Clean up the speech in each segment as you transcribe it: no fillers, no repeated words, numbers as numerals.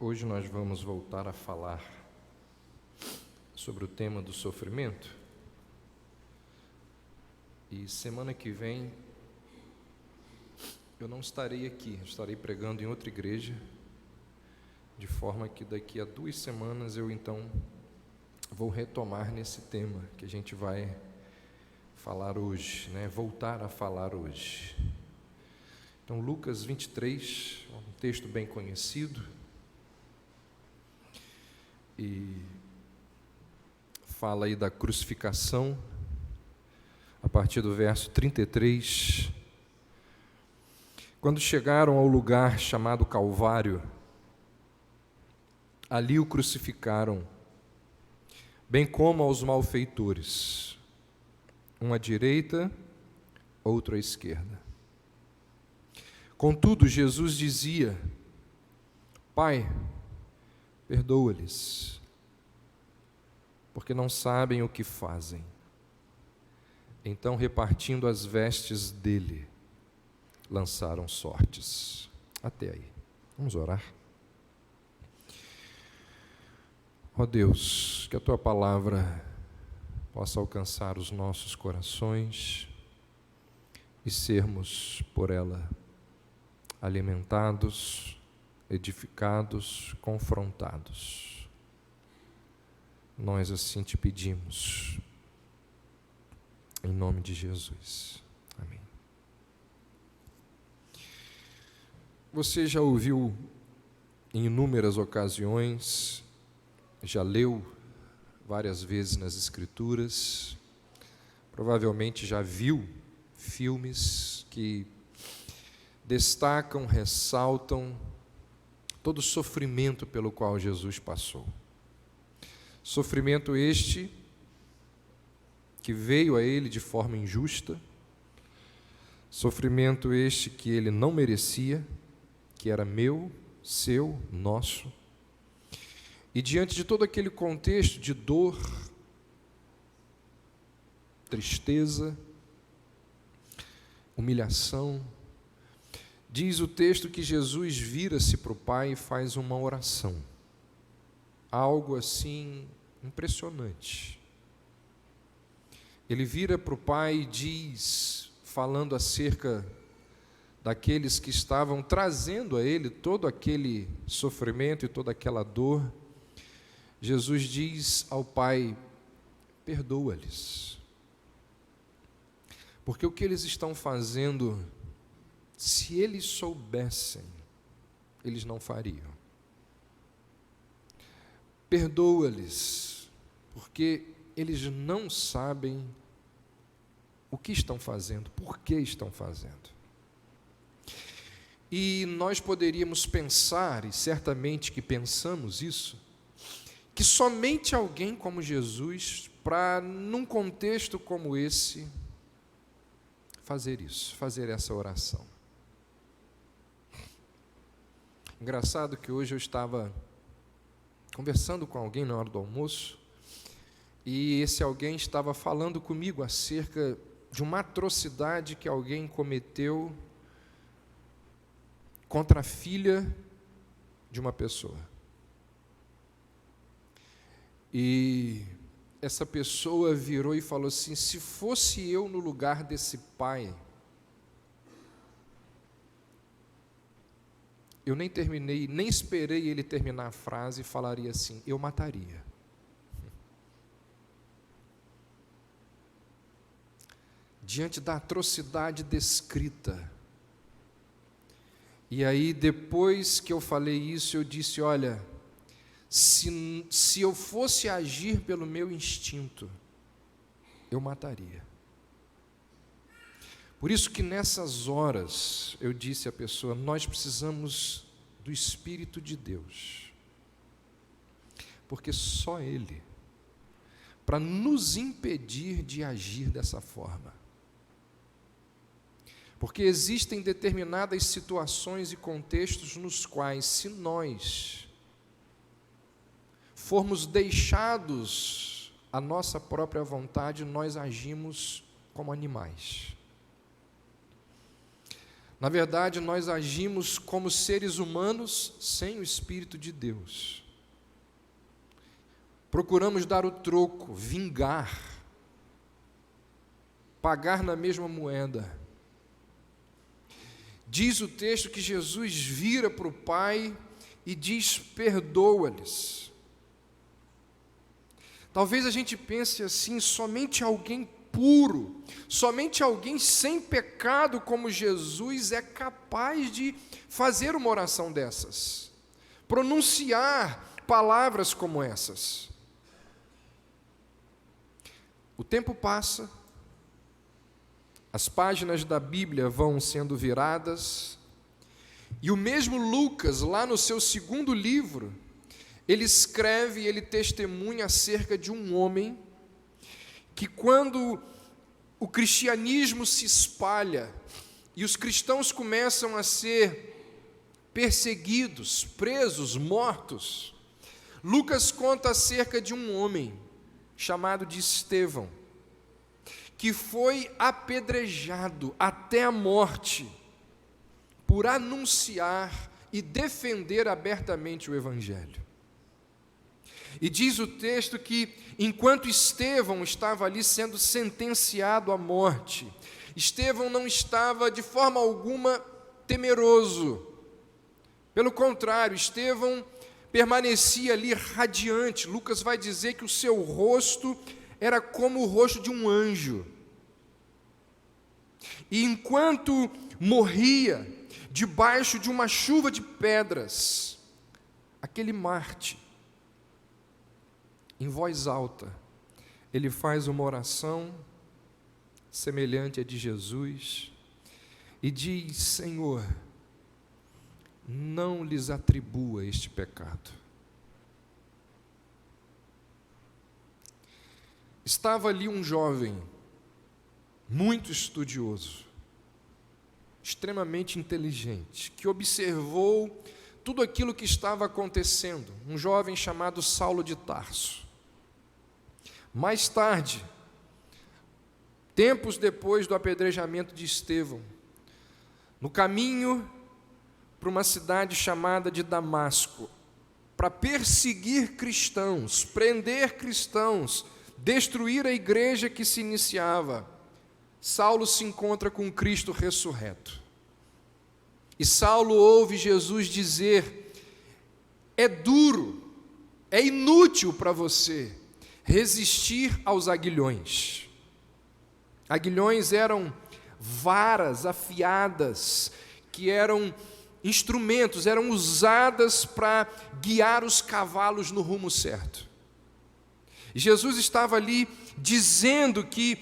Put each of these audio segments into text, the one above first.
Hoje nós vamos voltar a falar sobre o tema do sofrimento. E semana que vem eu não estarei aqui, estarei pregando em outra igreja, de forma que daqui a 2 semanas eu então vou retomar nesse tema que a gente vai falar hoje, voltar a falar hoje. Então, Lucas 23, um texto bem conhecido, e fala aí da crucificação, a partir do verso 33. Quando chegaram ao lugar chamado Calvário, ali o crucificaram, bem como aos malfeitores, um à direita, outro à esquerda. Contudo, Jesus dizia: Pai, perdoa-lhes, porque não sabem o que fazem. Então, repartindo as vestes dele, lançaram sortes. Até aí. Vamos orar. Ó Deus, que a Tua palavra possa alcançar os nossos corações e sermos por ela alimentados, edificados, confrontados. Nós assim te pedimos, em nome de Jesus. Amém. Você já ouviu em inúmeras ocasiões, já leu várias vezes nas Escrituras, provavelmente já viu filmes que destacam, ressaltam todo o sofrimento pelo qual Jesus passou. Sofrimento este que veio a ele de forma injusta, sofrimento este que ele não merecia, que era meu, seu, nosso. E diante de todo aquele contexto de dor, tristeza, humilhação, diz o texto que Jesus vira-se para o Pai e faz uma oração. Algo assim impressionante. Ele vira para o Pai e diz, falando acerca daqueles que estavam trazendo a Ele todo aquele sofrimento e toda aquela dor, Jesus diz ao Pai: perdoa-lhes. Porque o que eles estão fazendo, se eles soubessem, eles não fariam. Perdoa-lhes, porque eles não sabem o que estão fazendo, por que estão fazendo. E nós poderíamos pensar, e certamente que pensamos isso, que somente alguém como Jesus, para, num contexto como esse, fazer isso, fazer essa oração. Engraçado que hoje eu estava conversando com alguém na hora do almoço, e esse alguém estava falando comigo acerca de uma atrocidade que alguém cometeu contra a filha de uma pessoa. E essa pessoa virou e falou assim: se fosse eu no lugar desse pai, eu nem terminei, nem esperei ele terminar a frase e falaria assim: eu mataria. Diante da atrocidade descrita. E aí, depois que eu falei isso, eu disse: olha, se eu fosse agir pelo meu instinto, eu mataria. Por isso que nessas horas, eu disse à pessoa, nós precisamos do Espírito de Deus. Porque só Ele, para nos impedir de agir dessa forma. Porque existem determinadas situações e contextos nos quais, se nós formos deixados à nossa própria vontade, nós agimos como animais. Na verdade, nós agimos como seres humanos sem o Espírito de Deus. Procuramos dar o troco, vingar, pagar na mesma moeda. Diz o texto que Jesus vira para o Pai e diz: perdoa-lhes. Talvez a gente pense assim: somente alguém puro, somente alguém sem pecado como Jesus é capaz de fazer uma oração dessas, pronunciar palavras como essas. O tempo passa, as páginas da Bíblia vão sendo viradas, e o mesmo Lucas, lá no seu segundo livro, ele escreve, ele testemunha acerca de um homem que, quando o cristianismo se espalha e os cristãos começam a ser perseguidos, presos, mortos, Lucas conta acerca de um homem chamado de Estevão, que foi apedrejado até a morte por anunciar e defender abertamente o Evangelho. E diz o texto que, enquanto Estevão estava ali sendo sentenciado à morte, Estevão não estava de forma alguma temeroso. Pelo contrário, Estevão permanecia ali radiante. Lucas vai dizer que o seu rosto era como o rosto de um anjo. E enquanto morria debaixo de uma chuva de pedras, aquele Marte, em voz alta, ele faz uma oração semelhante à de Jesus e diz: Senhor, não lhes atribua este pecado. Estava ali um jovem, muito estudioso, extremamente inteligente, que observou tudo aquilo que estava acontecendo, um jovem chamado Saulo de Tarso. Mais tarde, tempos depois do apedrejamento de Estevão, no caminho para uma cidade chamada de Damasco, para perseguir cristãos, prender cristãos, destruir a igreja que se iniciava, Saulo se encontra com Cristo ressurreto. E Saulo ouve Jesus dizer: é duro, é inútil para você resistir aos aguilhões. Aguilhões eram varas afiadas, que eram instrumentos, eram usadas para guiar os cavalos no rumo certo. Jesus estava ali dizendo que,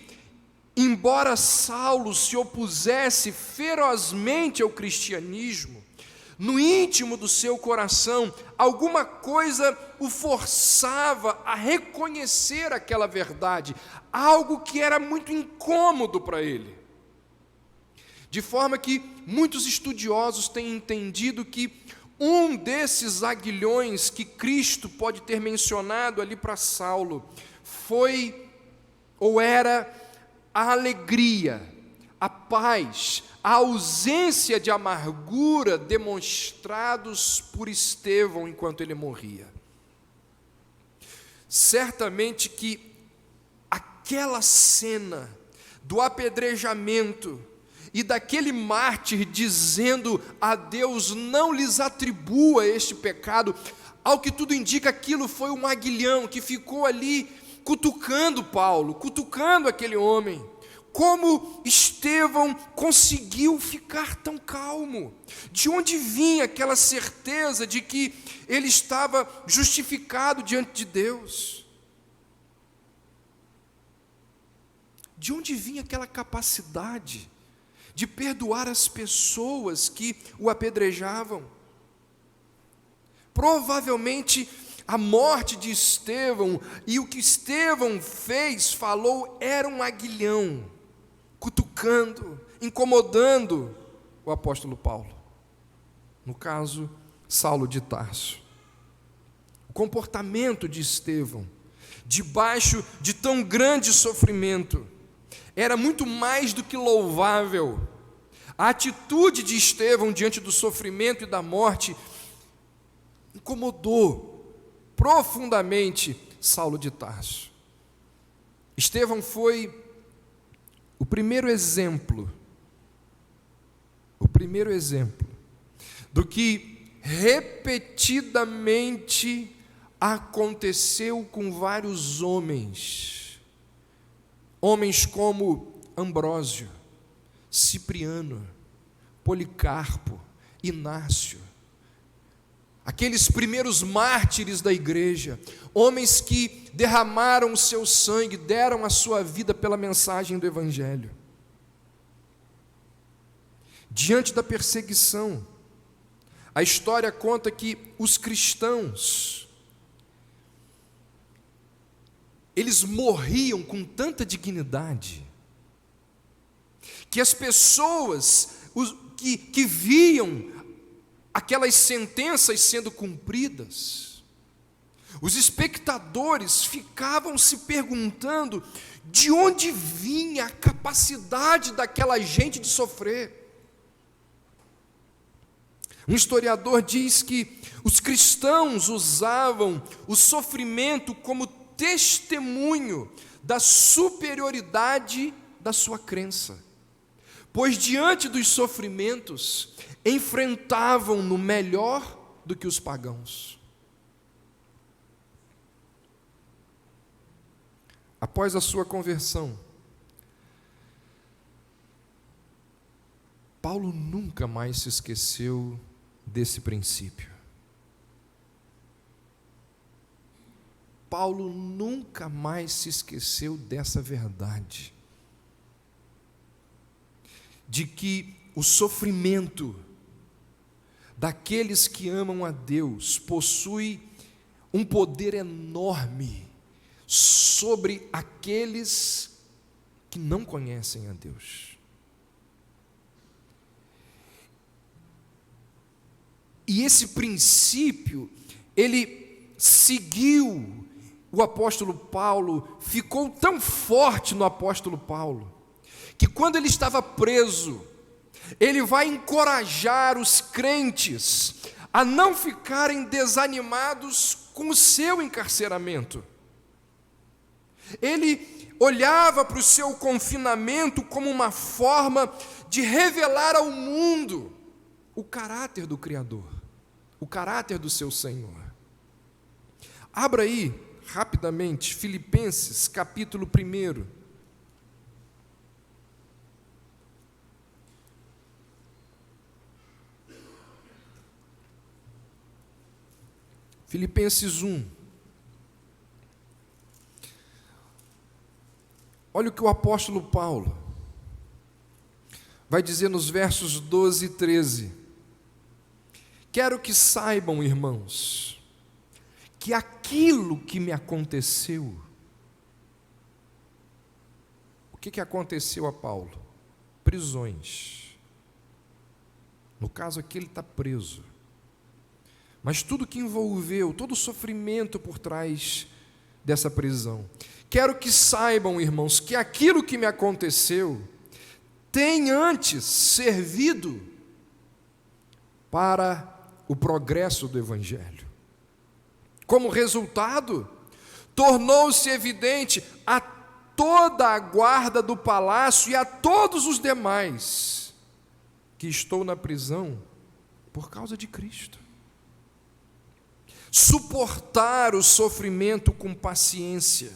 embora Saulo se opusesse ferozmente ao cristianismo, no íntimo do seu coração, alguma coisa o forçava a reconhecer aquela verdade, algo que era muito incômodo para ele. De forma que muitos estudiosos têm entendido que um desses aguilhões que Cristo pode ter mencionado ali para Saulo foi, ou era, a alegria, a paz, a ausência de amargura demonstrados por Estevão enquanto ele morria. Certamente que aquela cena do apedrejamento e daquele mártir dizendo a Deus: não lhes atribua este pecado, ao que tudo indica, aquilo foi um aguilhão que ficou ali cutucando Paulo, cutucando aquele homem. Como Estevão conseguiu ficar tão calmo? De onde vinha aquela certeza de que ele estava justificado diante de Deus? De onde vinha aquela capacidade de perdoar as pessoas que o apedrejavam? Provavelmente a morte de Estevão e o que Estevão fez, falou, era um aguilhão, cutucando, incomodando o apóstolo Paulo. No caso, Saulo de Tarso. O comportamento de Estevão, debaixo de tão grande sofrimento, era muito mais do que louvável. A atitude de Estevão diante do sofrimento e da morte incomodou profundamente Saulo de Tarso. Estevão foi o primeiro exemplo do que repetidamente aconteceu com vários homens como Ambrósio, Cipriano, Policarpo, Inácio, aqueles primeiros mártires da igreja, homens que derramaram o seu sangue, deram a sua vida pela mensagem do Evangelho. Diante da perseguição, a história conta que os cristãos, eles morriam com tanta dignidade, que as pessoas que viam aquelas sentenças sendo cumpridas, os espectadores ficavam se perguntando de onde vinha a capacidade daquela gente de sofrer. Um historiador diz que os cristãos usavam o sofrimento como testemunho da superioridade da sua crença, pois diante dos sofrimentos enfrentavam-no melhor do que os pagãos. Após a sua conversão, Paulo nunca mais se esqueceu desse princípio. Paulo nunca mais se esqueceu dessa verdade, de que o sofrimento daqueles que amam a Deus possui um poder enorme sobre aqueles que não conhecem a Deus. E esse princípio, ele seguiu o apóstolo Paulo, ficou tão forte no apóstolo Paulo, que quando ele estava preso, ele vai encorajar os crentes a não ficarem desanimados com o seu encarceramento. Ele olhava para o seu confinamento como uma forma de revelar ao mundo o caráter do Criador, o caráter do seu Senhor. Abra aí, rapidamente, Filipenses, capítulo 1. Filipenses 1. Olha o que o apóstolo Paulo vai dizer nos versos 12 e 13. Quero que saibam, irmãos, que aquilo que me aconteceu, o que aconteceu a Paulo? Prisões. No caso aqui ele está preso. Mas tudo que envolveu, todo o sofrimento por trás dessa prisão. Quero que saibam, irmãos, que aquilo que me aconteceu tem antes servido para o progresso do Evangelho. Como resultado, tornou-se evidente a toda a guarda do palácio e a todos os demais que estou na prisão por causa de Cristo. Suportar o sofrimento com paciência.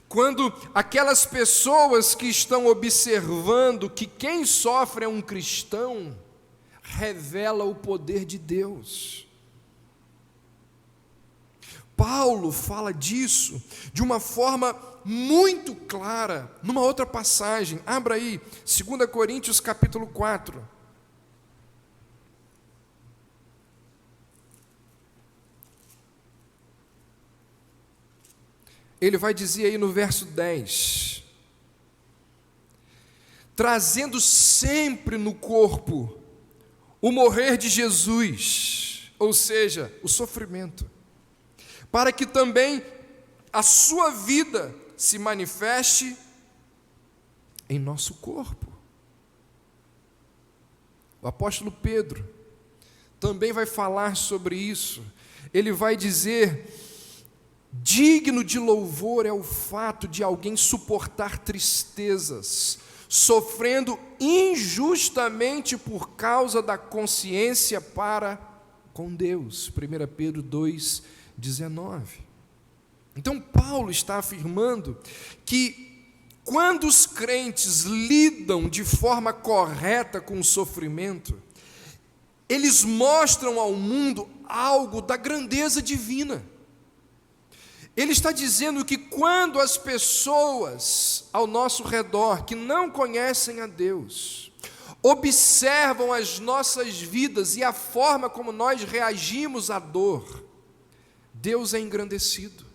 Quando aquelas pessoas que estão observando que quem sofre é um cristão, revela o poder de Deus. Paulo fala disso de uma forma muito clara, numa outra passagem. Abra aí, 2 Coríntios capítulo 4. Ele vai dizer aí no verso 10, trazendo sempre no corpo o morrer de Jesus, ou seja, o sofrimento, para que também a sua vida se manifeste em nosso corpo. O apóstolo Pedro também vai falar sobre isso. Ele vai dizer: digno de louvor é o fato de alguém suportar tristezas, sofrendo injustamente por causa da consciência para com Deus. 1 Pedro 2,19. Então Paulo está afirmando que quando os crentes lidam de forma correta com o sofrimento, eles mostram ao mundo algo da grandeza divina. Ele está dizendo que quando as pessoas ao nosso redor, que não conhecem a Deus, observam as nossas vidas e a forma como nós reagimos à dor, Deus é engrandecido.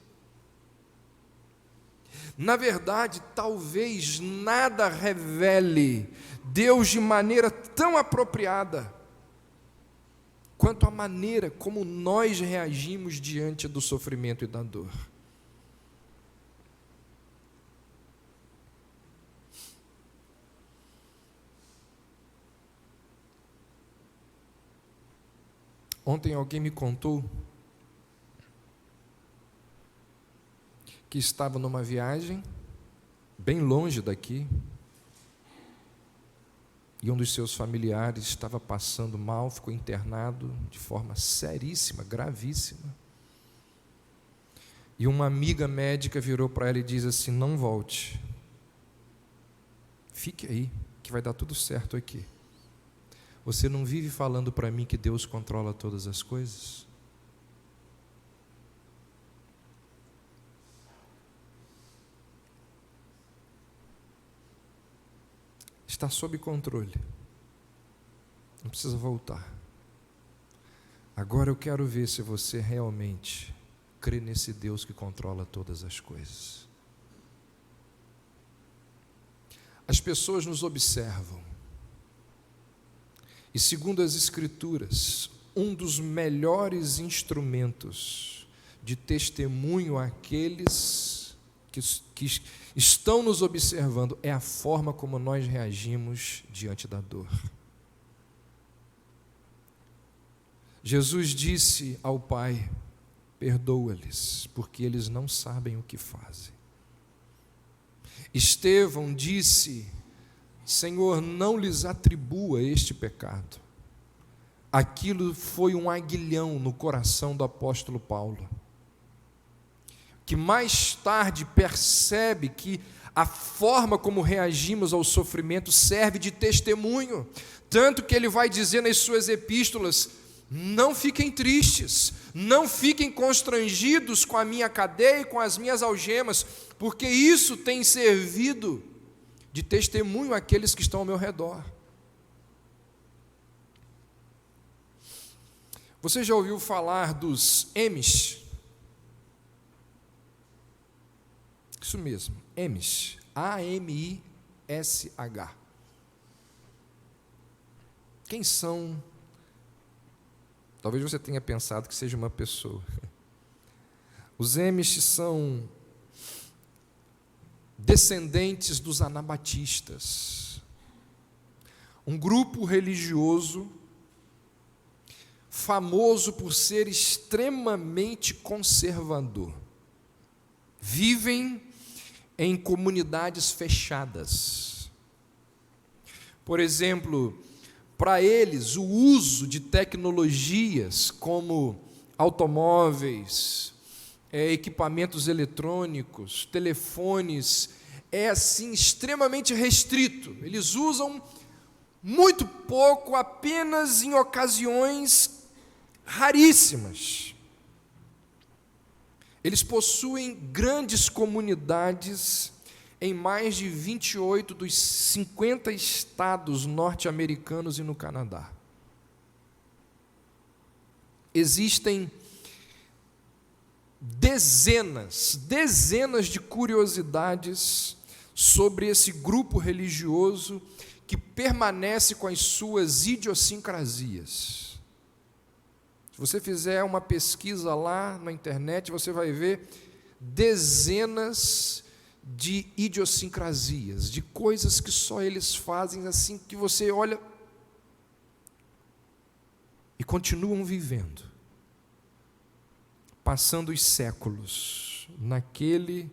Na verdade, talvez nada revele Deus de maneira tão apropriada quanto a maneira como nós reagimos diante do sofrimento e da dor. Ontem alguém me contou que estava numa viagem bem longe daqui e um dos seus familiares estava passando mal, ficou internado de forma seríssima, gravíssima. E uma amiga médica virou para ela e disse assim: não volte, fique aí, que vai dar tudo certo aqui. Você não vive falando para mim que Deus controla todas as coisas? Está sob controle, não precisa voltar. Agora eu quero ver se você realmente crê nesse Deus que controla todas as coisas. As pessoas nos observam, e segundo as Escrituras, um dos melhores instrumentos de testemunho àqueles que estão nos observando é a forma como nós reagimos diante da dor. Jesus disse ao Pai: perdoa-lhes, porque eles não sabem o que fazem. Estevão disse: Senhor, não lhes atribua este pecado. Aquilo foi um aguilhão no coração do apóstolo Paulo, que mais tarde percebe que a forma como reagimos ao sofrimento serve de testemunho, tanto que ele vai dizer nas suas epístolas: não fiquem tristes, não fiquem constrangidos com a minha cadeia e com as minhas algemas, porque isso tem servido de testemunho àqueles que estão ao meu redor. Você já ouviu falar dos Amish? Isso mesmo, Amish, A-M-I-S-H. Quem são? Talvez você tenha pensado que seja uma pessoa. Os Amish são descendentes dos anabatistas, um grupo religioso famoso por ser extremamente conservador. Vivem em comunidades fechadas. Por exemplo, para eles, o uso de tecnologias como automóveis, equipamentos eletrônicos, telefones, é assim extremamente restrito. Eles usam muito pouco, apenas em ocasiões raríssimas. Eles possuem grandes comunidades em mais de 28 dos 50 estados norte-americanos e no Canadá. Existem dezenas de curiosidades sobre esse grupo religioso que permanece com as suas idiosincrasias. Se você fizer uma pesquisa lá na internet, você vai ver dezenas de idiosincrasias, de coisas que só eles fazem, assim, que você olha, e continuam vivendo, passando os séculos naquele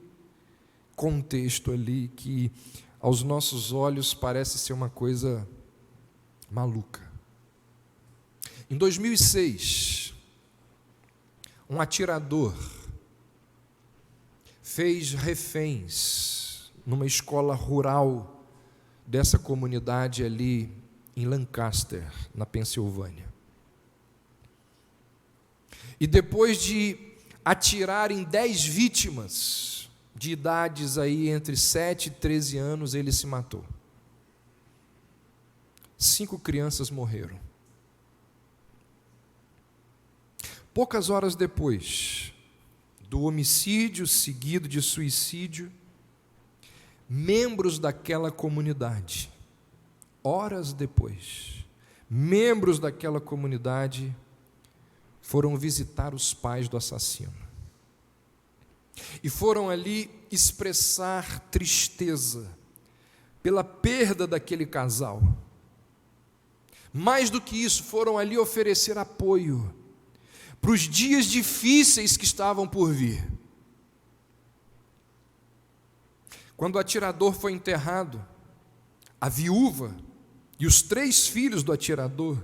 contexto ali que aos nossos olhos parece ser uma coisa maluca. Em 2006, um atirador fez reféns numa escola rural dessa comunidade ali em Lancaster, na Pensilvânia. E depois de atirar em 10 vítimas, de idades aí entre 7 e 13 anos, ele se matou. 5 crianças morreram. Poucas horas depois do homicídio seguido de suicídio, membros daquela comunidade, horas depois, membros daquela comunidade foram visitar os pais do assassino. E foram ali expressar tristeza pela perda daquele casal. Mais do que isso, foram ali oferecer apoio para os dias difíceis que estavam por vir. Quando o atirador foi enterrado, a viúva e os 3 filhos do atirador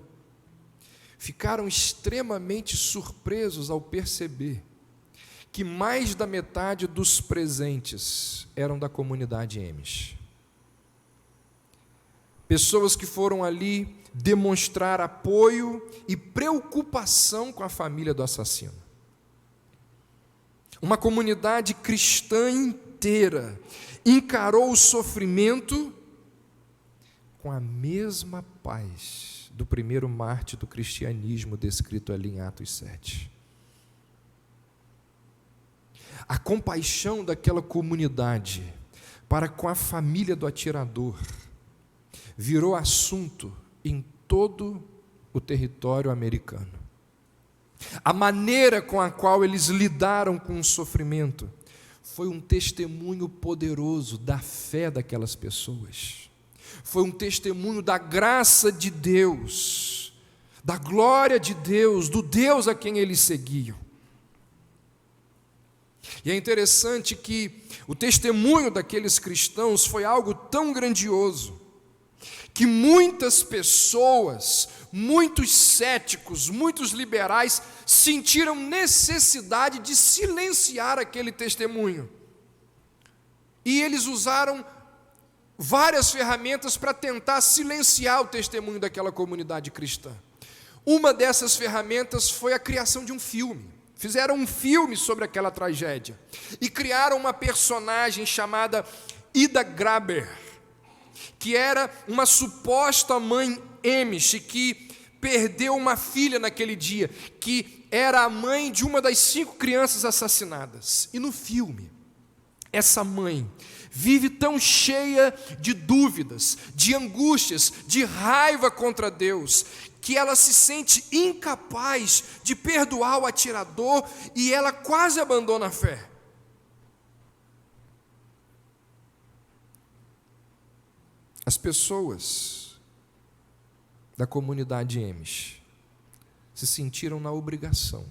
ficaram extremamente surpresos ao perceber que mais da metade dos presentes eram da comunidade Amish. Pessoas que foram ali demonstrar apoio e preocupação com a família do assassino. Uma comunidade cristã inteira encarou o sofrimento com a mesma paz do primeiro mártir do cristianismo descrito ali em Atos 7. A compaixão daquela comunidade para com a família do atirador virou assunto em todo o território americano. A maneira com a qual eles lidaram com o sofrimento foi um testemunho poderoso da fé daquelas pessoas. Foi um testemunho da graça de Deus, da glória de Deus, do Deus a quem eles seguiam. E é interessante que o testemunho daqueles cristãos foi algo tão grandioso, que muitas pessoas, muitos céticos, muitos liberais sentiram necessidade de silenciar aquele testemunho. E eles usaram várias ferramentas para tentar silenciar o testemunho daquela comunidade cristã. Uma dessas ferramentas foi a criação de um filme. Fizeram um filme sobre aquela tragédia e criaram uma personagem chamada Ida Graber, que era uma suposta mãe Amish que perdeu uma filha naquele dia, que era a mãe de uma das 5 crianças assassinadas. E no filme, essa mãe vive tão cheia de dúvidas, de angústias, de raiva contra Deus, que ela se sente incapaz de perdoar o atirador e ela quase abandona a fé. As pessoas da comunidade Amish se sentiram na obrigação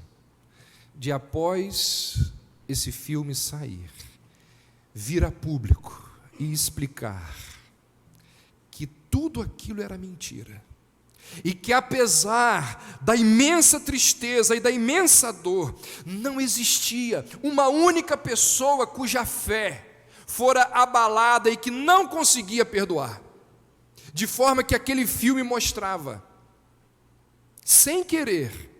de, após esse filme sair, vir a público e explicar que tudo aquilo era mentira. E que apesar da imensa tristeza e da imensa dor, não existia uma única pessoa cuja fé fora abalada e que não conseguia perdoar. De forma que aquele filme mostrava, sem querer,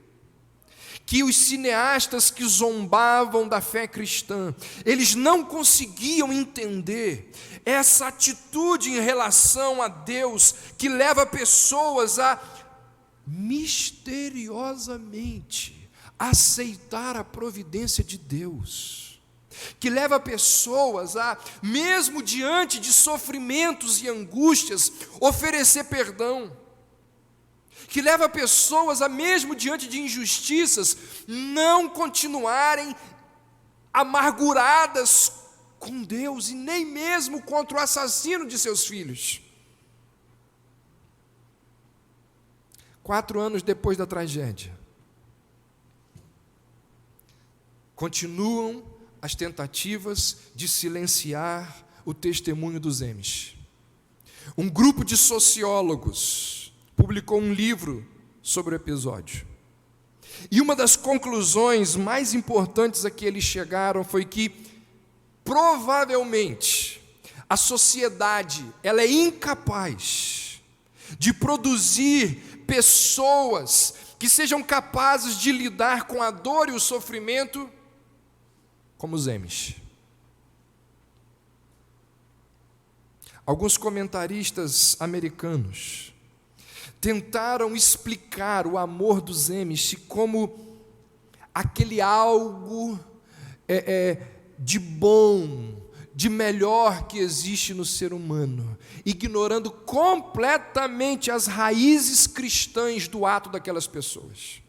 que os cineastas que zombavam da fé cristã, eles não conseguiam entender essa atitude em relação a Deus, que leva pessoas a misteriosamente aceitar a providência de Deus, que leva pessoas a, mesmo diante de sofrimentos e angústias, oferecer perdão, que leva pessoas a, mesmo diante de injustiças, não continuarem amarguradas com Deus e nem mesmo contra o assassino de seus filhos. 4 anos depois da tragédia, continuam as tentativas de silenciar o testemunho dos Amish. Um grupo de sociólogos publicou um livro sobre o episódio. E uma das conclusões mais importantes a que eles chegaram foi que, provavelmente, a sociedade ela é incapaz de produzir pessoas que sejam capazes de lidar com a dor e o sofrimento como os Amish. Alguns comentaristas americanos tentaram explicar o amor dos Amish como aquele algo de bom, de melhor que existe no ser humano, ignorando completamente as raízes cristãs do ato daquelas pessoas.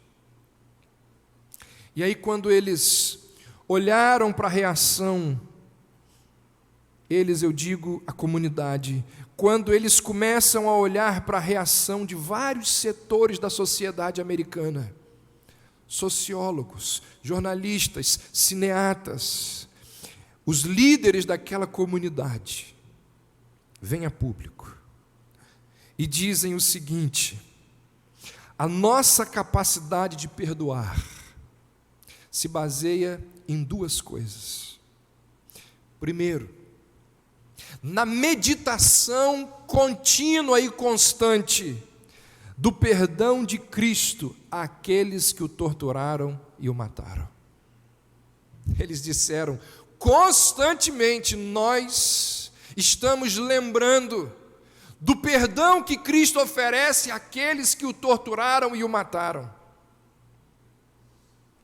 E aí, quando eles olharam para a reação, eu digo a comunidade, quando eles começam a olhar para a reação de vários setores da sociedade americana, sociólogos, jornalistas, cineastas, os líderes daquela comunidade, vêm a público e dizem o seguinte: a nossa capacidade de perdoar se baseia em 2 coisas. Primeiro, na meditação contínua e constante do perdão de Cristo àqueles que o torturaram e o mataram. Eles disseram, constantemente nós estamos lembrando do perdão que Cristo oferece àqueles que o torturaram e o mataram.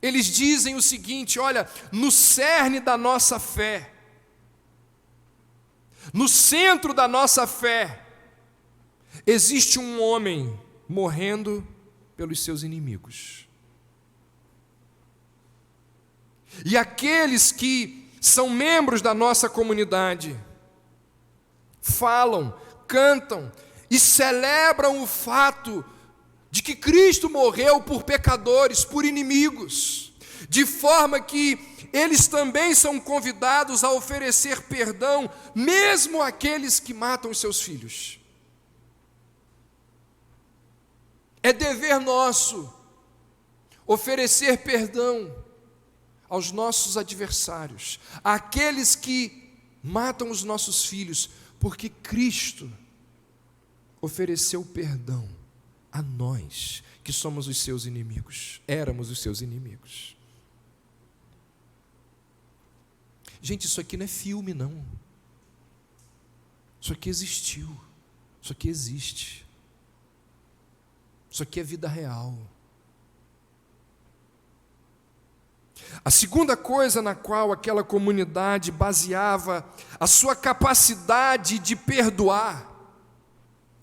Eles dizem o seguinte: olha, no cerne da nossa fé, no centro da nossa fé, existe um homem morrendo pelos seus inimigos. E aqueles que são membros da nossa comunidade falam, cantam e celebram o fato de que Cristo morreu por pecadores, por inimigos, de forma que eles também são convidados a oferecer perdão, mesmo àqueles que matam os seus filhos. É dever nosso oferecer perdão aos nossos adversários, àqueles que matam os nossos filhos, porque Cristo ofereceu perdão a nós, que somos os seus inimigos, éramos os seus inimigos. Gente, isso aqui não é filme, não. Isso aqui existiu, isso aqui existe. Isso aqui é vida real. A segunda coisa na qual aquela comunidade baseava a sua capacidade de perdoar,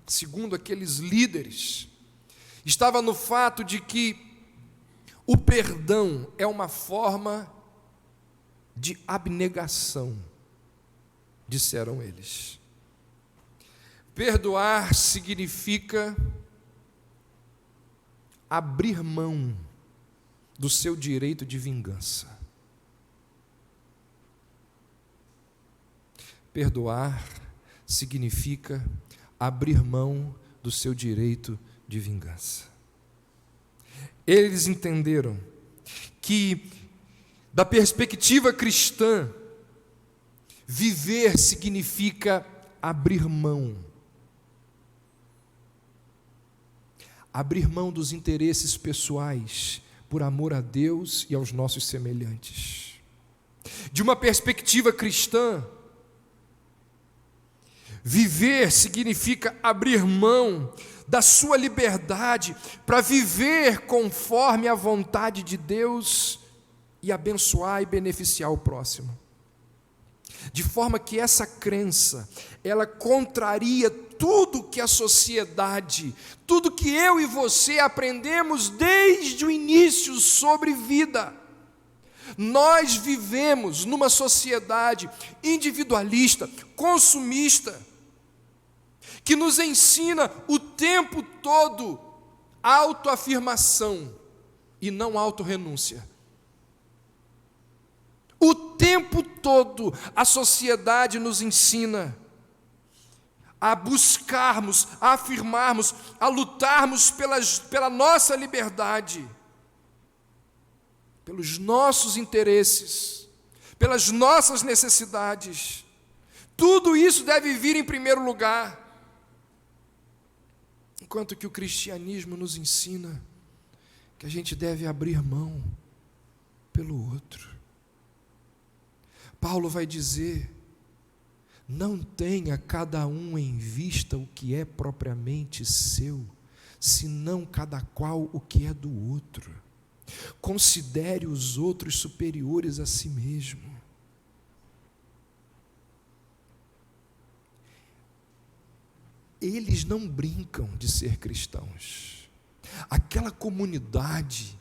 segundo aqueles líderes, estava no fato de que o perdão é uma forma de abnegação, disseram eles. Perdoar significa abrir mão do seu direito de vingança. Perdoar significa abrir mão do seu direito de vingança. Eles entenderam que, da perspectiva cristã, viver significa abrir mão. Abrir mão dos interesses pessoais por amor a Deus e aos nossos semelhantes. De uma perspectiva cristã, viver significa abrir mão da sua liberdade para viver conforme a vontade de Deus e abençoar e beneficiar o próximo. De forma que essa crença, ela contraria tudo que a sociedade, tudo que eu e você aprendemos desde o início sobre vida. Nós vivemos numa sociedade individualista, consumista, que nos ensina o tempo todo autoafirmação e não autorrenúncia. O tempo todo a sociedade nos ensina a buscarmos, a afirmarmos, a lutarmos pela nossa liberdade, pelos nossos interesses, pelas nossas necessidades. Tudo isso deve vir em primeiro lugar. Enquanto que o cristianismo nos ensina que a gente deve abrir mão pelo outro. Paulo vai dizer: não tenha cada um em vista o que é propriamente seu, senão cada qual o que é do outro. Considere os outros superiores a si mesmo. Eles não brincam de ser cristãos. Aquela comunidade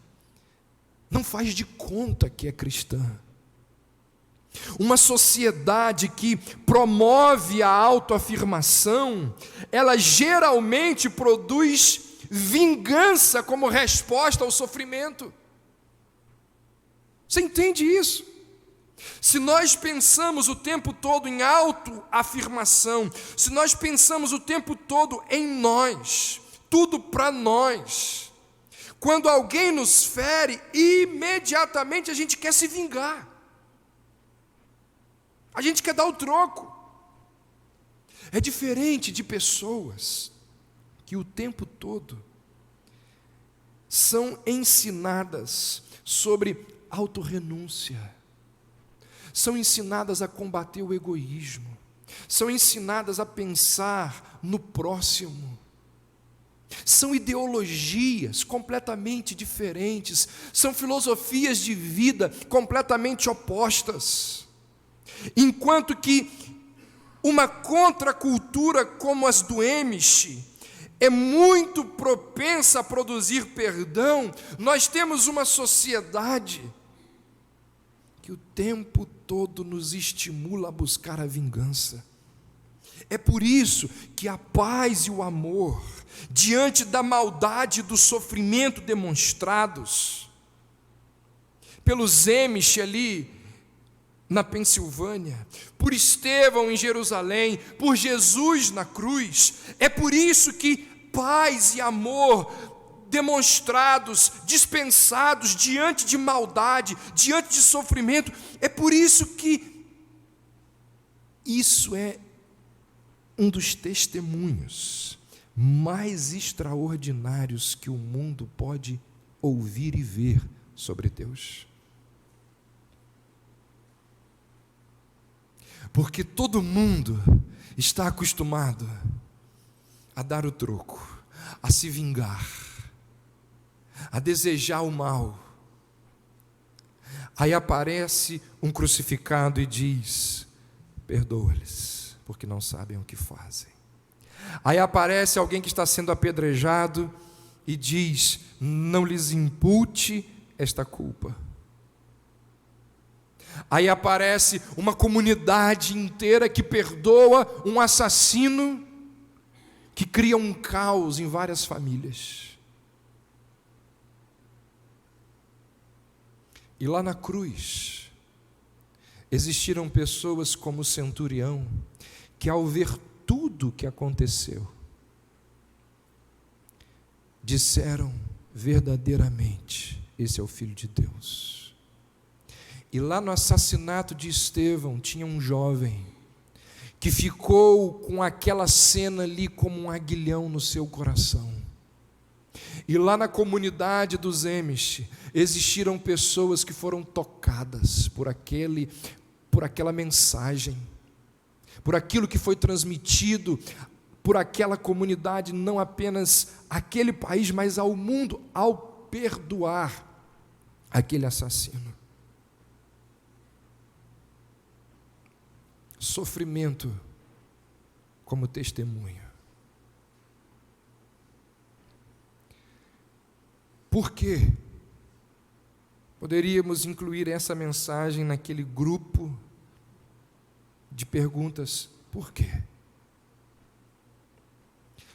não faz de conta que é cristã. Uma sociedade que promove a autoafirmação, ela geralmente produz vingança como resposta ao sofrimento. Você entende isso? Se nós pensamos o tempo todo em autoafirmação, se nós pensamos o tempo todo em nós, tudo para nós, quando alguém nos fere, imediatamente a gente quer se vingar. A gente quer dar o troco. É diferente de pessoas que o tempo todo são ensinadas sobre autorrenúncia, são ensinadas a combater o egoísmo, são ensinadas a pensar no próximo. São ideologias completamente diferentes, são filosofias de vida completamente opostas. Enquanto que uma contracultura como as do Amish é muito propensa a produzir perdão, nós temos uma sociedade que o tempo todo nos estimula a buscar a vingança. É por isso que a paz e o amor, diante da maldade e do sofrimento demonstrados pelos Amish ali na Pensilvânia, por Estevão em Jerusalém, por Jesus na cruz, é por isso que paz e amor demonstrados, dispensados diante de maldade, diante de sofrimento, é por isso que isso é um dos testemunhos mais extraordinários que o mundo pode ouvir e ver sobre Deus. Porque todo mundo está acostumado a dar o troco, a se vingar, a desejar o mal. Aí aparece um crucificado e diz: perdoa-lhes, porque não sabem o que fazem. Aí aparece alguém que está sendo apedrejado e diz: não lhes impute esta culpa. Aí aparece uma comunidade inteira que perdoa um assassino que cria um caos em várias famílias. E lá na cruz existiram pessoas como o centurião que, ao ver tudo o que aconteceu, disseram verdadeiramente: esse é o Filho de Deus. E lá no assassinato de Estevão tinha um jovem que ficou com aquela cena ali como um aguilhão no seu coração. E lá na comunidade dos Amish existiram pessoas que foram tocadas por aquela mensagem, por aquilo que foi transmitido por aquela comunidade, não apenas aquele país, mas ao mundo, ao perdoar aquele assassino. Sofrimento como testemunho. Por quê? Poderíamos incluir essa mensagem naquele grupo de perguntas: por quê?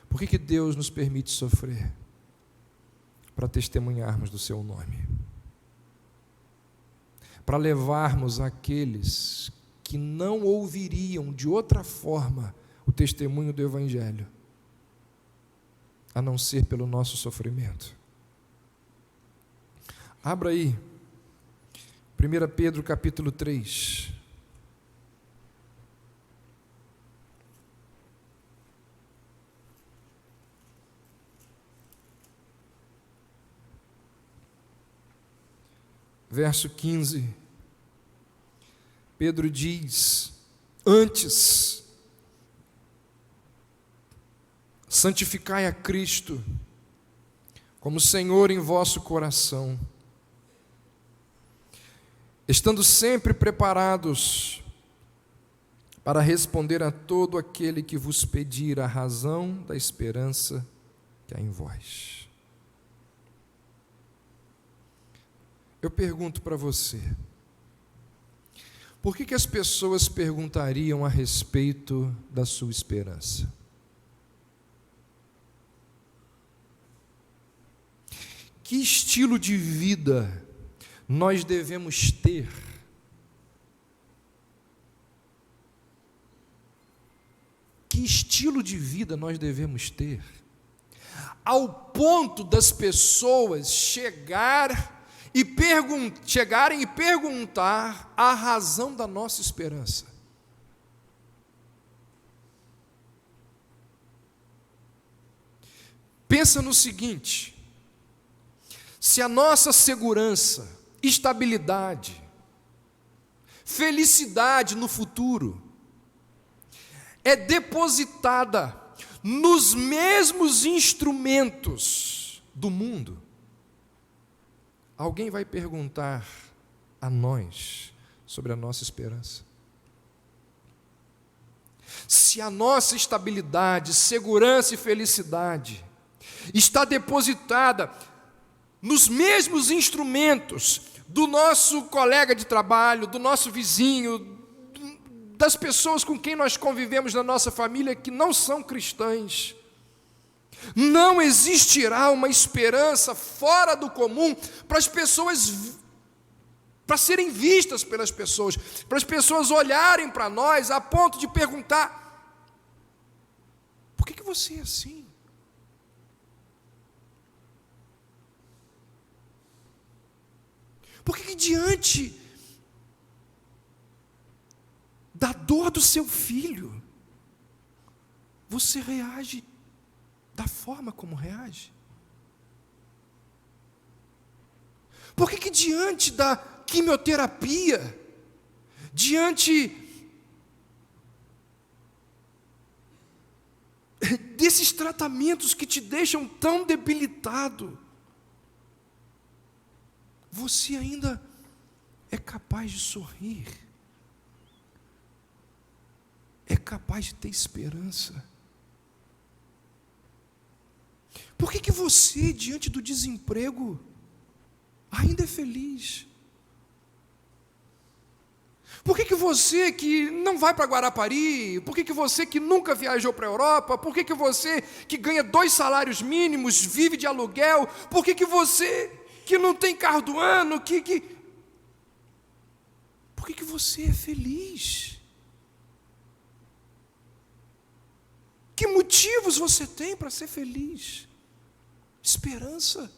Por que Deus nos permite sofrer? para testemunharmos do seu nome, para levarmos aqueles que não ouviriam de outra forma o testemunho do Evangelho, a não ser pelo nosso sofrimento. Abra aí, 1 Pedro capítulo 3. Verso 15, Pedro diz: antes, santificai a Cristo como Senhor em vosso coração, estando sempre preparados para responder a todo aquele que vos pedir a razão da esperança que há em vós. Eu pergunto para você, por que as pessoas perguntariam a respeito da sua esperança? Que estilo de vida nós devemos ter que estilo de vida nós devemos ter ao ponto das pessoas chegarem e perguntar a razão da nossa esperança? Pensa no seguinte: se a nossa segurança, estabilidade, felicidade no futuro é depositada nos mesmos instrumentos do mundo, alguém vai perguntar a nós sobre a nossa esperança? Se a nossa estabilidade, segurança e felicidade está depositada nos mesmos instrumentos do nosso colega de trabalho, do nosso vizinho, das pessoas com quem nós convivemos na nossa família que não são cristãs, não existirá uma esperança fora do comum para as pessoas, para serem vistas pelas pessoas, para as pessoas olharem para nós a ponto de perguntar: por que você é assim? Por que diante da dor do seu filho, você reage da forma como reage? Por que diante da quimioterapia, diante desses tratamentos que te deixam tão debilitado, você ainda é capaz de sorrir, é capaz de ter esperança? Por que você, diante do desemprego, ainda é feliz? Por que você que não vai para Guarapari, por que você que nunca viajou para a Europa, por que você que ganha 2 salários mínimos, vive de aluguel, por que você que não tem carro do ano, por que você é feliz? Que motivos você tem para ser feliz? Esperança.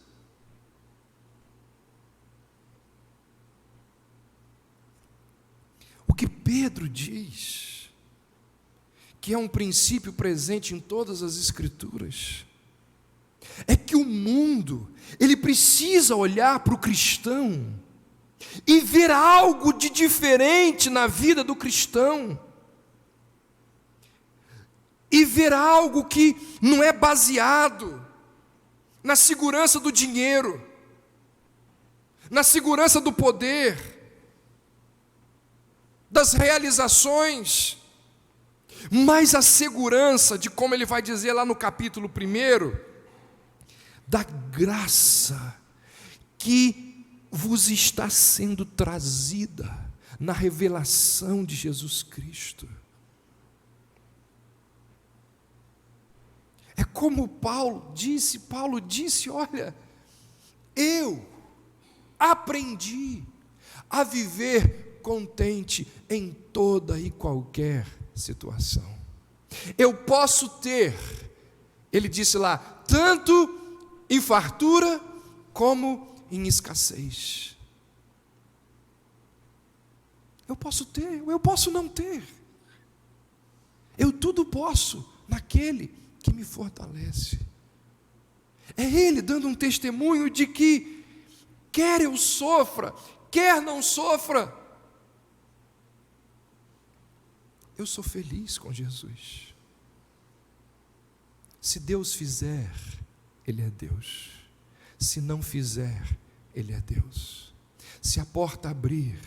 O que Pedro diz, que é um princípio presente em todas as Escrituras, é que o mundo, ele precisa olhar para o cristão e ver algo de diferente na vida do cristão, e ver algo que não é baseado na segurança do dinheiro, na segurança do poder, das realizações, mas a segurança de, como ele vai dizer lá no capítulo 1, da graça que vos está sendo trazida na revelação de Jesus Cristo. É como Paulo disse, olha, Eu aprendi a viver contente em toda e qualquer situação. Eu posso ter, ele disse lá, tanto em fartura como em escassez. Eu posso ter, eu posso não ter. Eu tudo posso naquele que me fortalece. É Ele dando um testemunho de que, quer eu sofra, quer não sofra, eu sou feliz com Jesus. Se Deus fizer, Ele é Deus. Se não fizer, Ele é Deus. Se a porta abrir,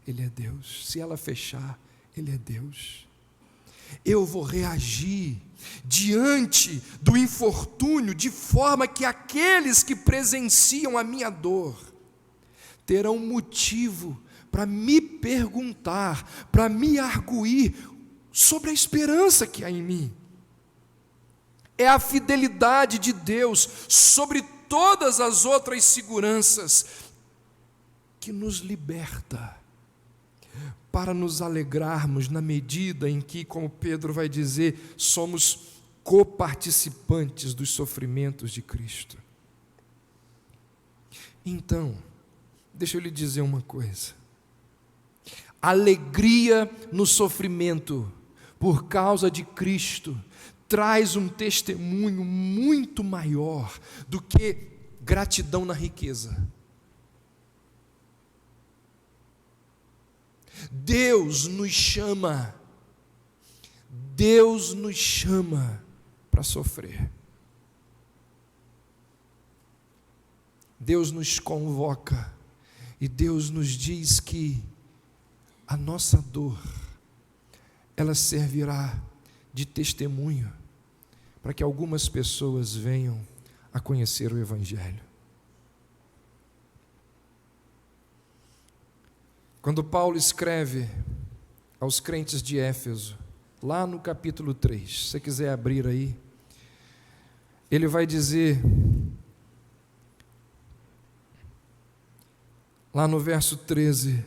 Ele é Deus. Se ela fechar, Ele é Deus. Eu vou reagir diante do infortúnio de forma que aqueles que presenciam a minha dor terão motivo para me perguntar, para me arguir sobre a esperança que há em mim. É a fidelidade de Deus sobre todas as outras seguranças que nos liberta para nos alegrarmos na medida em que, como Pedro vai dizer, somos coparticipantes dos sofrimentos de Cristo. Então, deixa eu lhe dizer uma coisa. Alegria no sofrimento por causa de Cristo traz um testemunho muito maior do que gratidão na riqueza. Deus nos chama para sofrer. Deus nos convoca e Deus nos diz que a nossa dor, ela servirá de testemunho para que algumas pessoas venham a conhecer o Evangelho. Quando Paulo escreve aos crentes de Éfeso, lá no capítulo 3, se você quiser abrir aí, ele vai dizer, lá no verso 13,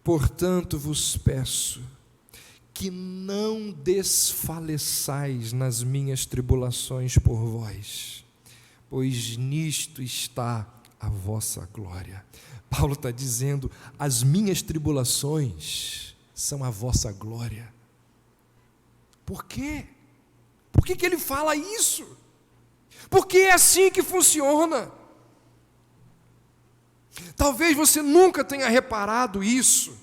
portanto vos peço que não desfaleçais nas minhas tribulações por vós, pois nisto está a vossa glória. Paulo está dizendo, as minhas tribulações são a vossa glória. Por quê? Por que ele fala isso? Porque é assim que funciona. Talvez você nunca tenha reparado isso,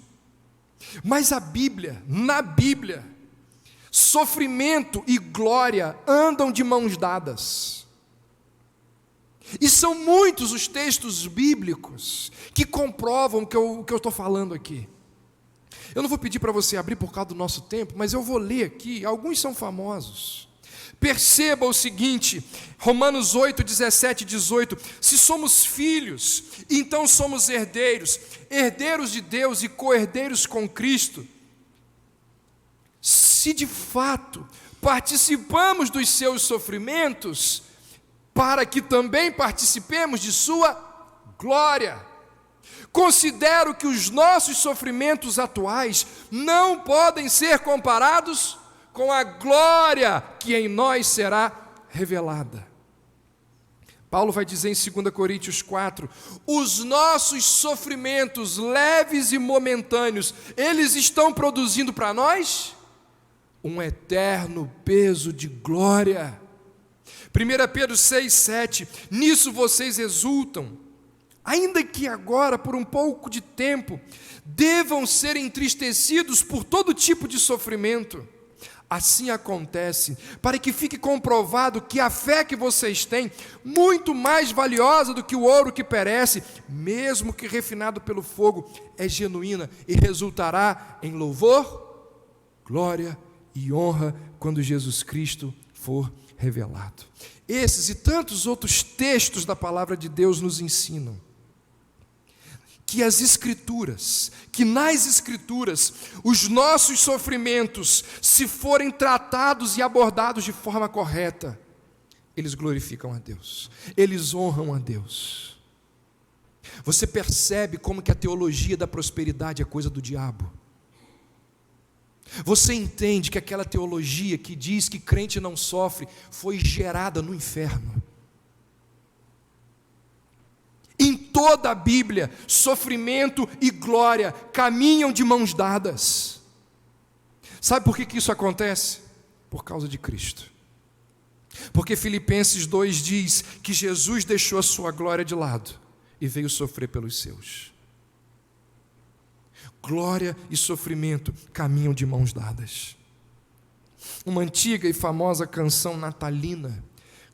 mas na Bíblia, sofrimento e glória andam de mãos dadas. E são muitos os textos bíblicos que comprovam o que eu estou falando aqui. Eu não vou pedir para você abrir por causa do nosso tempo, mas eu vou ler aqui, alguns são famosos. Perceba o seguinte, Romanos 8, 17 e 18, se somos filhos, então somos herdeiros, herdeiros de Deus e co-herdeiros com Cristo. Se de fato participamos dos seus sofrimentos, para que também participemos de sua glória. Considero que os nossos sofrimentos atuais não podem ser comparados com a glória que em nós será revelada. Paulo vai dizer em 2 Coríntios 4, os nossos sofrimentos leves e momentâneos, eles estão produzindo para nós um eterno peso de glória. 1 Pedro 6, 7, nisso vocês exultam, ainda que agora, por um pouco de tempo, devam ser entristecidos por todo tipo de sofrimento. Assim acontece, para que fique comprovado que a fé que vocês têm, muito mais valiosa do que o ouro que perece, mesmo que refinado pelo fogo, é genuína e resultará em louvor, glória e honra quando Jesus Cristo for revelado. Esses e tantos outros textos da palavra de Deus nos ensinam que nas Escrituras, os nossos sofrimentos, se forem tratados e abordados de forma correta, eles glorificam a Deus, eles honram a Deus. Você percebe como que a teologia da prosperidade é coisa do diabo? Você entende que aquela teologia que diz que crente não sofre foi gerada no inferno. Em toda a Bíblia, sofrimento e glória caminham de mãos dadas. Sabe por que isso acontece? Por causa de Cristo. Porque Filipenses 2 diz que Jesus deixou a sua glória de lado e veio sofrer pelos seus. Glória e sofrimento caminham de mãos dadas. Uma antiga e famosa canção natalina,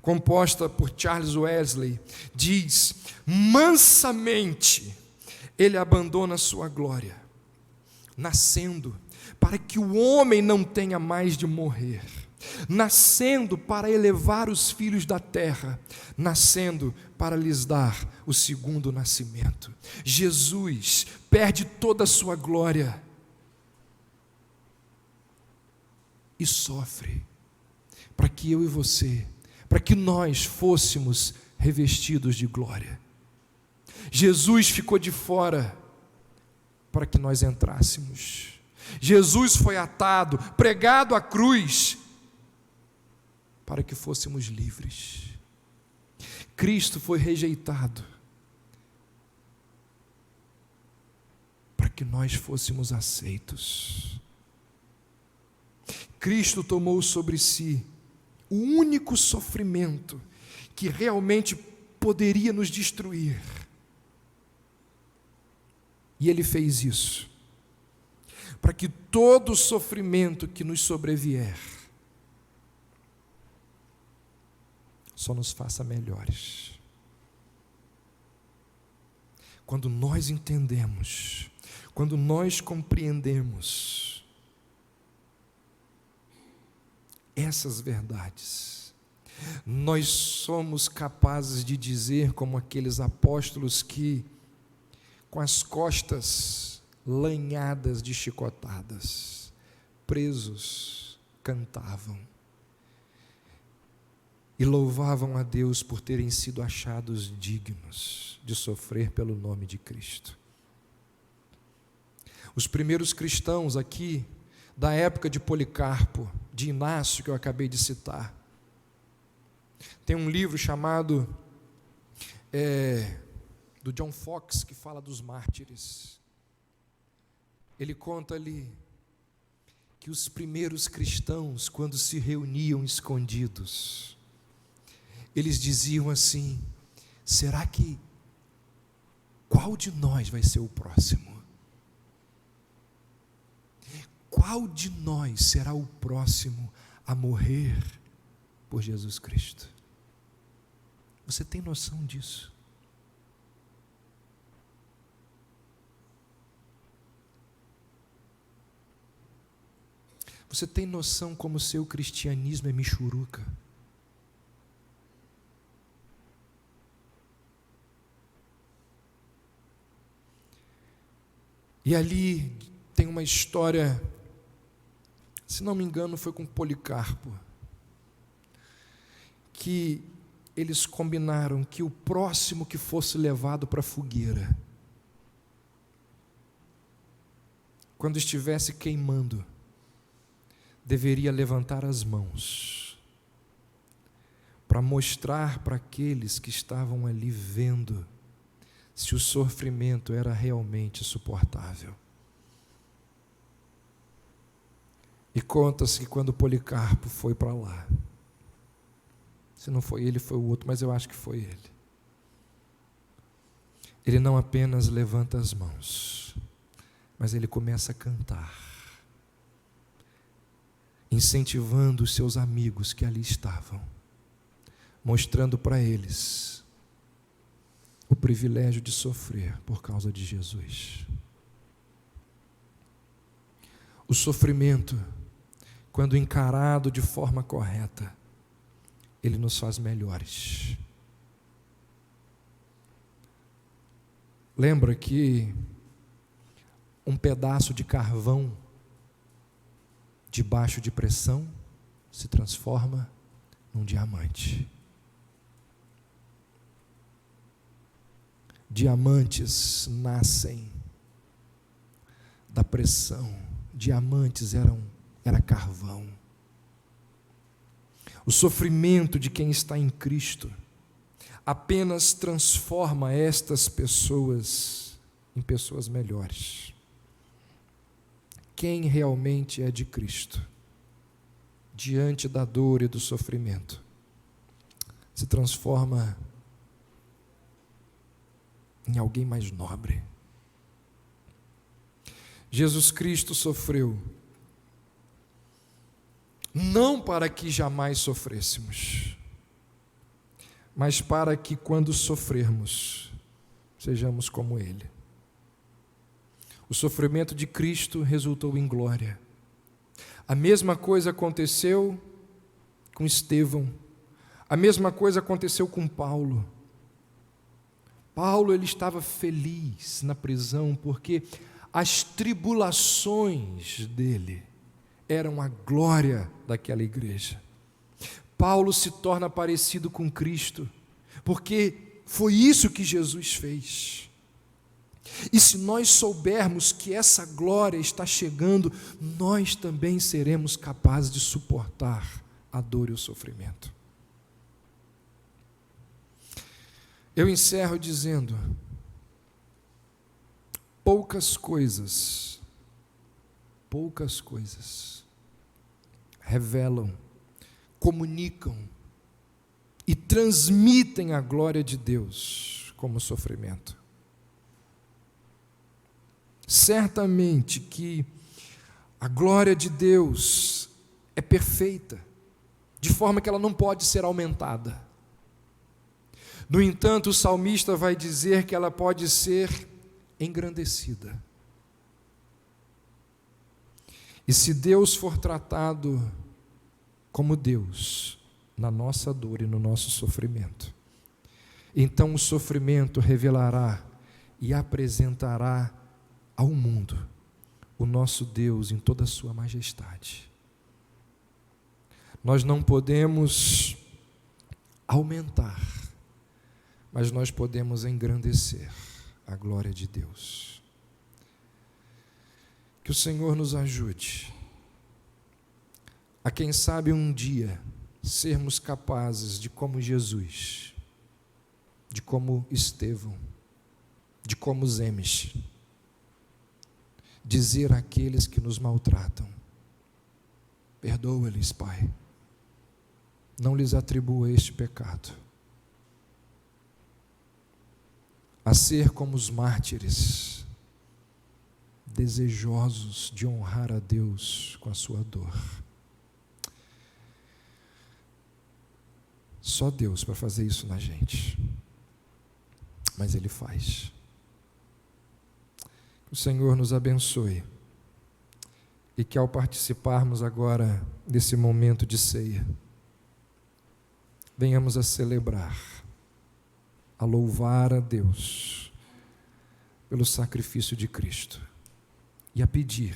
composta por Charles Wesley, diz: mansamente ele abandona sua glória, nascendo para que o homem não tenha mais de morrer, nascendo para elevar os filhos da terra, nascendo para lhes dar o segundo nascimento. Jesus perde toda a sua glória e sofre para que eu e você, para que nós fôssemos revestidos de glória. Jesus ficou de fora para que nós entrássemos. Jesus foi atado, pregado à cruz, para que fôssemos livres. Cristo foi rejeitado para que nós fôssemos aceitos. Cristo tomou sobre si o único sofrimento que realmente poderia nos destruir. E Ele fez isso para que todo o sofrimento que nos sobrevier só nos faça melhores. Quando nós entendemos, quando nós compreendemos essas verdades, nós somos capazes de dizer, como aqueles apóstolos que, com as costas lanhadas de chicotadas, presos, cantavam e louvavam a Deus por terem sido achados dignos de sofrer pelo nome de Cristo. Os primeiros cristãos aqui, da época de Policarpo, de Inácio, que eu acabei de citar, tem um livro chamado do John Fox, que fala dos mártires. Ele conta ali que os primeiros cristãos, quando se reuniam escondidos, eles diziam assim: será que qual de nós vai ser o próximo? Qual de nós será o próximo a morrer por Jesus Cristo? Você tem noção disso? Você tem noção como o seu cristianismo é michuruca? E ali tem uma história, se não me engano foi com Policarpo, que eles combinaram que o próximo que fosse levado para a fogueira, quando estivesse queimando, deveria levantar as mãos para mostrar para aqueles que estavam ali vendo se o sofrimento era realmente suportável. E conta-se que quando Policarpo foi para lá, se não foi ele, foi o outro, mas eu acho que foi ele. Ele não apenas levanta as mãos, mas ele começa a cantar, incentivando os seus amigos que ali estavam, mostrando para eles o privilégio de sofrer por causa de Jesus. O sofrimento, quando encarado de forma correta, ele nos faz melhores. Lembra que um pedaço de carvão debaixo de pressão se transforma num diamante. Diamantes nascem da pressão. Diamantes era carvão. O sofrimento de quem está em Cristo apenas transforma estas pessoas em pessoas melhores. Quem realmente é de Cristo, diante da dor e do sofrimento, se transforma em alguém mais nobre. Jesus Cristo sofreu não para que jamais sofrêssemos, mas para que quando sofrermos, sejamos como Ele. O sofrimento de Cristo resultou em glória. A mesma coisa aconteceu com Estevão, a mesma coisa aconteceu com Paulo. Paulo, ele estava feliz na prisão, porque as tribulações dele eram a glória daquela igreja. Paulo se torna parecido com Cristo, porque foi isso que Jesus fez. E se nós soubermos que essa glória está chegando, nós também seremos capazes de suportar a dor e o sofrimento. Eu encerro dizendo: poucas coisas revelam, comunicam e transmitem a glória de Deus como o sofrimento. Certamente que a glória de Deus é perfeita, de forma que ela não pode ser aumentada. No entanto, o salmista vai dizer que ela pode ser engrandecida. E se Deus for tratado como Deus na nossa dor e no nosso sofrimento, então o sofrimento revelará e apresentará ao mundo o nosso Deus em toda a sua majestade. Nós não podemos aumentar, mas nós podemos engrandecer a glória de Deus. Que o Senhor nos ajude a, quem sabe, um dia sermos capazes de, como Jesus, de como Estevão, de como Zêmis, dizer àqueles que nos maltratam: perdoa-lhes, Pai, não lhes atribua este pecado. A ser como os mártires, desejosos de honrar a Deus com a sua dor. Só Deus para fazer isso na gente, mas Ele faz. Que o Senhor nos abençoe e que, ao participarmos agora desse momento de ceia, venhamos a celebrar, a louvar a Deus pelo sacrifício de Cristo e a pedir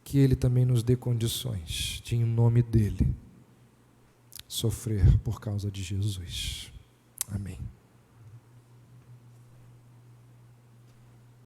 que Ele também nos dê condições de, em nome dEle, sofrer por causa de Jesus. Amém.